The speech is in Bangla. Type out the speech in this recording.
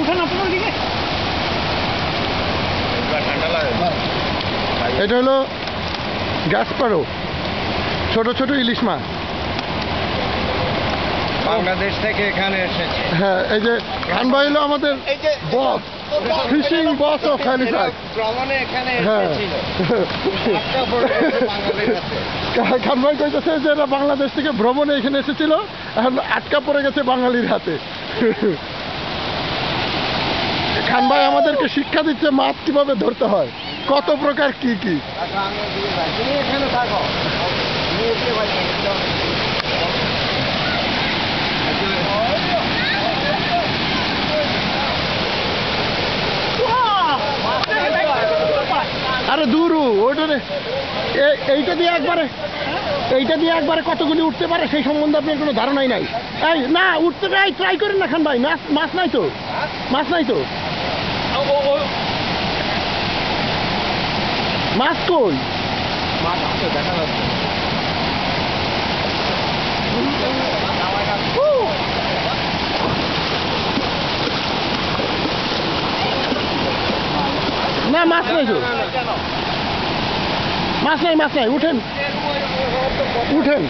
উঠান আপনার দিকে ঠান্ডা লাগে। এটা হলো গ্যাসপারো, ছোট ছোট ইলিশ মাছ। বাংলাদেশ থেকে এখানে এসেছে। হ্যাঁ, এই যে খান ভাই হলো আমাদের বস, ফিশিং বস অফ হ্যালিফ্যাক্স। ভ্রমণে এখানে হ্যাঁ, এসেছিল। আটকা পড়ে গেছে বাঙালির হাতে। খান ভাই কইতেছে যে এরা বাংলাদেশ থেকে ভ্রমণে এখানে এসেছিল, এখন আটকা পড়ে গেছে বাঙালির হাতে। খান ভাই আমাদেরকে শিক্ষা দিচ্ছে মাছ কিভাবে ধরতে হয়, কত প্রকার কি কি। তুমি এখানে থাকো। তুমি এসে ভাই আরে দূরু ওইটা এইটা দিয়ে একবারে কতগুলি উঠতে পারে সেই সম্বন্ধে আপনার কোনো ধারণাই নাই। এই না, উঠতে ট্রাই করেন না খান ভাই, মাছ নাই তো, মাছ নাই তো, মাছ কই? মাছ আছে, দেখা যাচ্ছে। না মাছ নাই তো, মাছ নাই, উঠেন উঠেন।